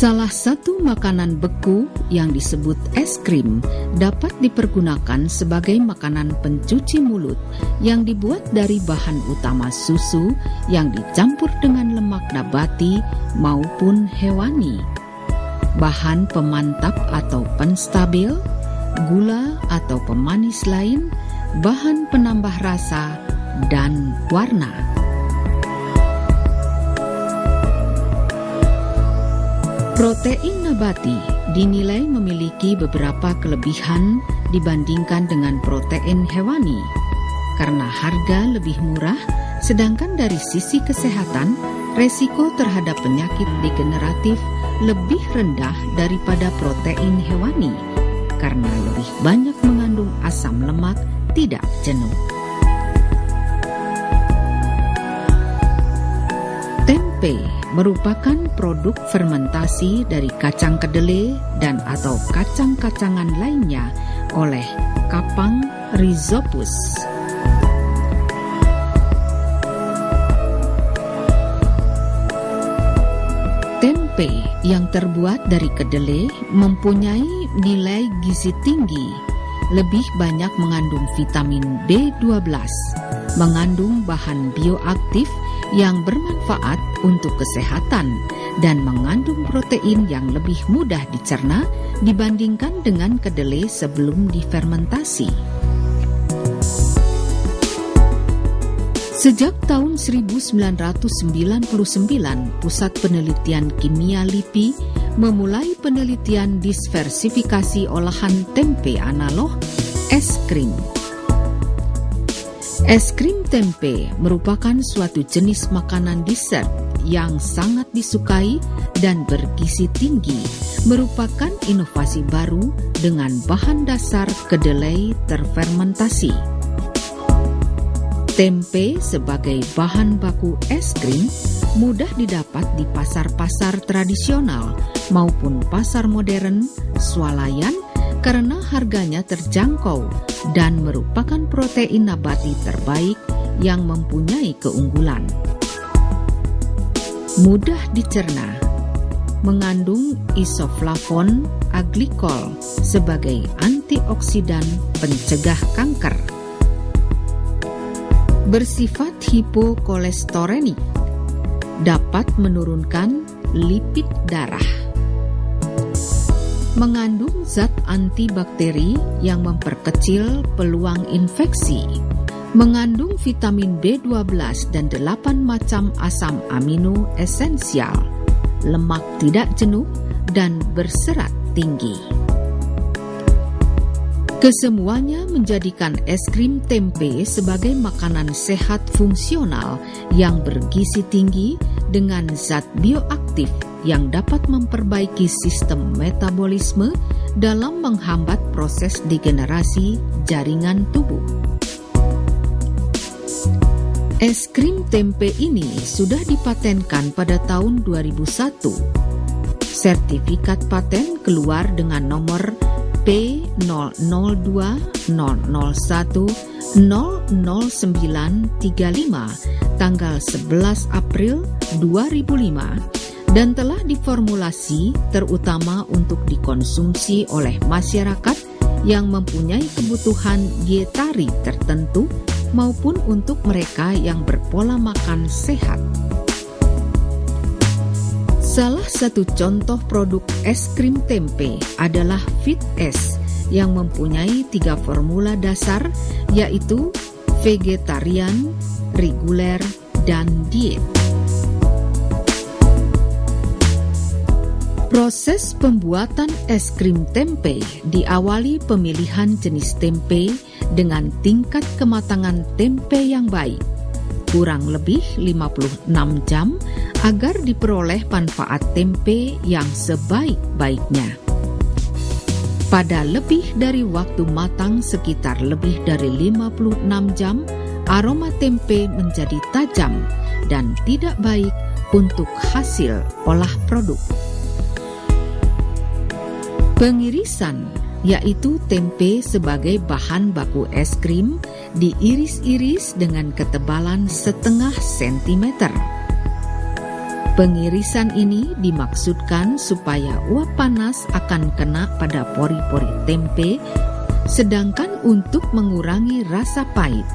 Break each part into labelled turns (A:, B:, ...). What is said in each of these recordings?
A: Salah satu makanan beku yang disebut es krim dapat dipergunakan sebagai makanan pencuci mulut yang dibuat dari bahan utama susu yang dicampur dengan lemak nabati maupun hewani, bahan pemantap atau penstabil, gula atau pemanis lain, bahan penambah rasa, dan warna. Protein nabati dinilai memiliki beberapa kelebihan dibandingkan dengan protein hewani karena harga lebih murah, sedangkan dari sisi kesehatan, resiko terhadap penyakit degeneratif lebih rendah daripada protein hewani karena lebih banyak mengandung asam lemak tidak jenuh. Tempe merupakan produk fermentasi dari kacang kedelai dan atau kacang-kacangan lainnya oleh kapang Rhizopus. Tempe yang terbuat dari kedelai mempunyai nilai gizi tinggi, lebih banyak mengandung vitamin B12, mengandung bahan bioaktif yang bermanfaat untuk kesehatan dan mengandung protein yang lebih mudah dicerna dibandingkan dengan kedelai sebelum difermentasi. Sejak tahun 1999, Pusat Penelitian Kimia LIPI memulai penelitian diversifikasi olahan tempe analog es krim. Es krim tempe merupakan suatu jenis makanan dessert yang sangat disukai dan bergizi tinggi, merupakan inovasi baru dengan bahan dasar kedelai terfermentasi. Tempe sebagai bahan baku es krim mudah didapat di pasar-pasar tradisional maupun pasar modern swalayan karena harganya terjangkau dan merupakan protein nabati terbaik yang mempunyai keunggulan. Mudah dicerna, mengandung isoflavon aglikol sebagai antioksidan pencegah kanker. Bersifat hipokolesterolik, dapat menurunkan lipid darah. Mengandung zat antibakteri yang memperkecil peluang infeksi. Mengandung vitamin B12 dan 8 macam asam amino esensial. Lemak tidak jenuh dan berserat tinggi. Kesemuanya menjadikan es krim tempe sebagai makanan sehat fungsional yang bergizi tinggi dengan zat bioaktif yang dapat memperbaiki sistem metabolisme dalam menghambat proses degenerasi jaringan tubuh. Es krim tempe ini sudah dipatenkan pada tahun 2001. Sertifikat paten keluar dengan nomor P001001000935 tanggal 11 April 2005 dan telah diformulasi terutama untuk dikonsumsi oleh masyarakat yang mempunyai kebutuhan dietari tertentu maupun untuk mereka yang berpola makan sehat. Salah satu contoh produk es krim tempe adalah FitS yang mempunyai 3 formula dasar yaitu vegetarian, reguler, dan diet. Proses pembuatan es krim tempe diawali pemilihan jenis tempe dengan tingkat kematangan tempe yang baik, kurang lebih 56 jam agar diperoleh manfaat tempe yang sebaik-baiknya. Pada lebih dari waktu matang sekitar lebih dari 56 jam, aroma tempe menjadi tajam dan tidak baik untuk hasil olah produk. Pengirisan, yaitu tempe sebagai bahan baku es krim, diiris-iris dengan ketebalan setengah sentimeter. Pengirisan ini dimaksudkan supaya uap panas akan kena pada pori-pori tempe, sedangkan untuk mengurangi rasa pahit,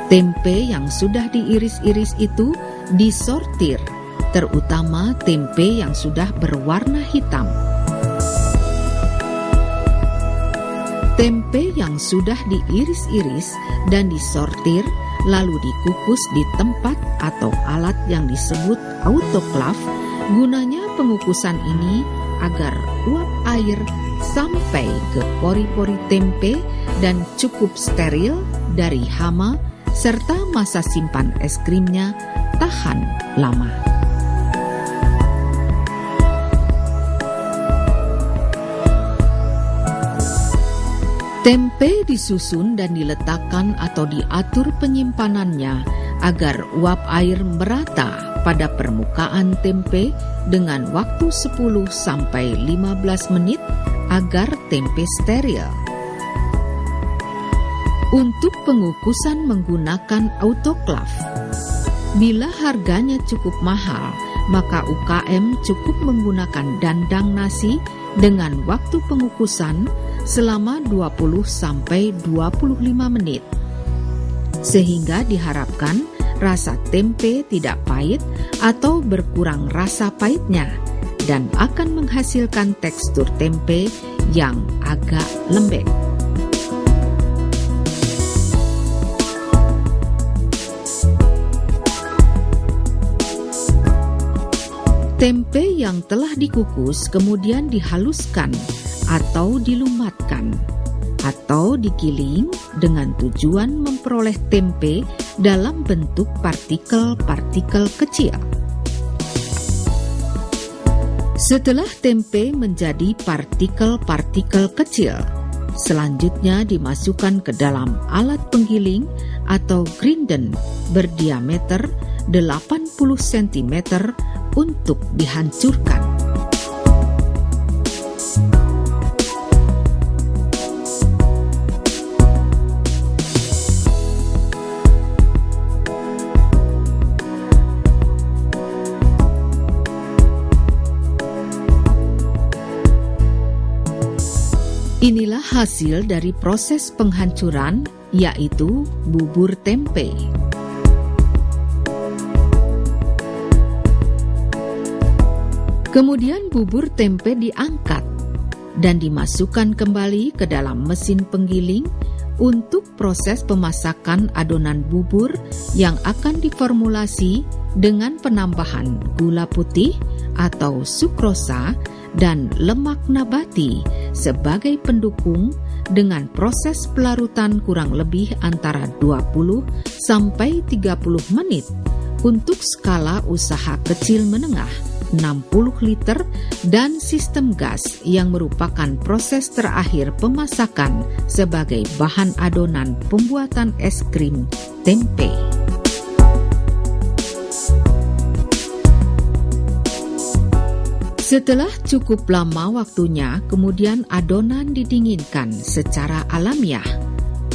A: tempe yang sudah diiris-iris itu disortir, terutama tempe yang sudah berwarna hitam. Tempe yang sudah diiris-iris dan disortir lalu dikukus di tempat atau alat yang disebut autoklaf. Gunanya pengukusan ini agar uap air sampai ke pori-pori tempe dan cukup steril dari hama, serta masa simpan es krimnya tahan lama. Tempe disusun dan diletakkan atau diatur penyimpanannya agar uap air merata pada permukaan tempe dengan waktu 10 sampai 15 menit agar tempe steril. Untuk pengukusan menggunakan autoklaf, bila harganya cukup mahal, maka UKM cukup menggunakan dandang nasi dengan waktu pengukusan selama 20 sampai 25 menit. Sehingga diharapkan rasa tempe tidak pahit atau berkurang rasa pahitnya dan akan menghasilkan tekstur tempe yang agak lembek. Tempe yang telah dikukus kemudian dihaluskan atau dilumatkan atau digiling dengan tujuan memperoleh tempe dalam bentuk partikel-partikel kecil. Setelah tempe menjadi partikel-partikel kecil, selanjutnya dimasukkan ke dalam alat penggiling atau grinden berdiameter 80 cm untuk dihancurkan. Inilah hasil dari proses penghancuran, yaitu bubur tempe. Kemudian bubur tempe diangkat dan dimasukkan kembali ke dalam mesin penggiling untuk proses pemasakan adonan bubur yang akan diformulasi dengan penambahan gula putih atau sukrosa dan lemak nabati sebagai pendukung dengan proses pelarutan kurang lebih antara 20 sampai 30 menit untuk skala usaha kecil menengah 60 liter dan sistem gas yang merupakan proses terakhir pemasakan sebagai bahan adonan pembuatan es krim tempe. Setelah cukup lama waktunya, kemudian adonan didinginkan secara alamiah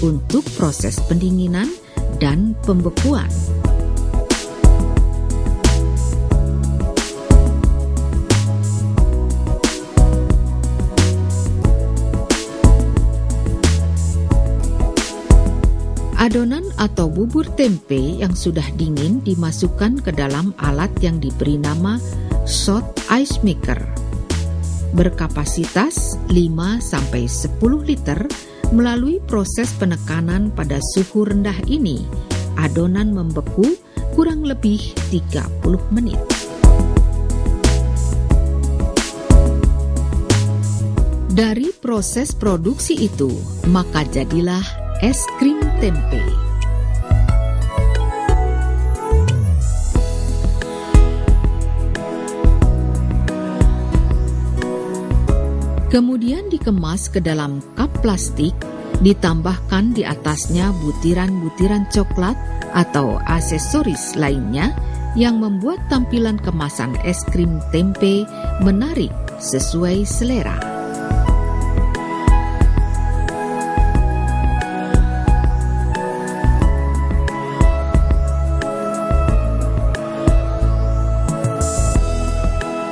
A: untuk proses pendinginan dan pembekuan. Adonan atau bubur tempe yang sudah dingin dimasukkan ke dalam alat yang diberi nama shot ice maker. Berkapasitas 5-10 liter, melalui proses penekanan pada suhu rendah ini, adonan membeku kurang lebih 30 menit. Dari proses produksi itu, maka jadilah es krim tempe. Kemudian dikemas ke dalam cup plastik, ditambahkan di atasnya butiran-butiran coklat atau aksesoris lainnya yang membuat tampilan kemasan es krim tempe menarik sesuai selera.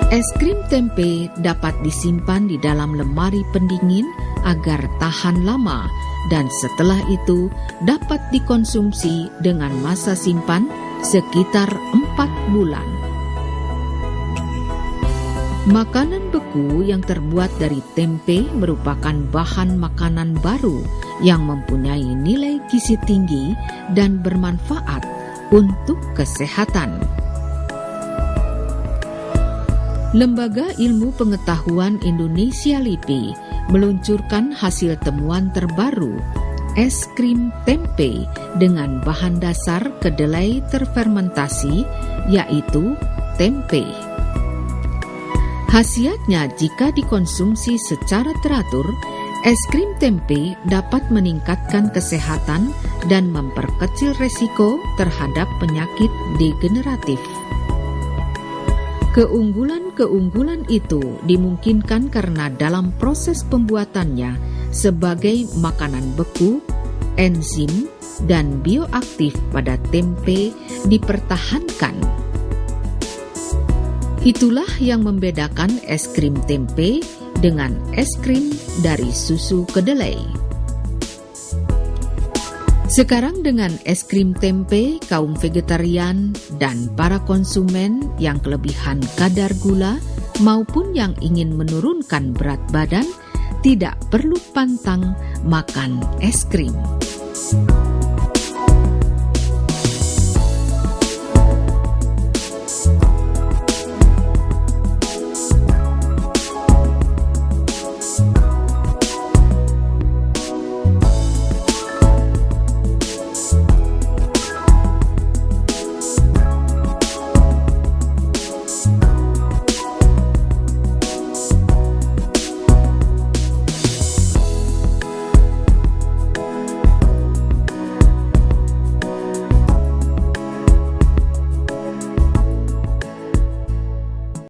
A: Es krim tempe dapat disimpan di dalam lemari pendingin agar tahan lama dan setelah itu dapat dikonsumsi dengan masa simpan sekitar 4 bulan. Makanan beku yang terbuat dari tempe merupakan bahan makanan baru yang mempunyai nilai gizi tinggi dan bermanfaat untuk kesehatan. Lembaga Ilmu Pengetahuan Indonesia LIPI meluncurkan hasil temuan terbaru es krim tempe dengan bahan dasar kedelai terfermentasi, yaitu tempe. Khasiatnya jika dikonsumsi secara teratur, es krim tempe dapat meningkatkan kesehatan dan memperkecil resiko terhadap penyakit degeneratif. Keunggulan-keunggulan itu dimungkinkan karena dalam proses pembuatannya sebagai makanan beku, enzim dan bioaktif pada tempe dipertahankan. Itulah yang membedakan es krim tempe dengan es krim dari susu kedelai. Sekarang dengan es krim tempe, kaum vegetarian dan para konsumen yang kelebihan kadar gula maupun yang ingin menurunkan berat badan tidak perlu pantang makan es krim.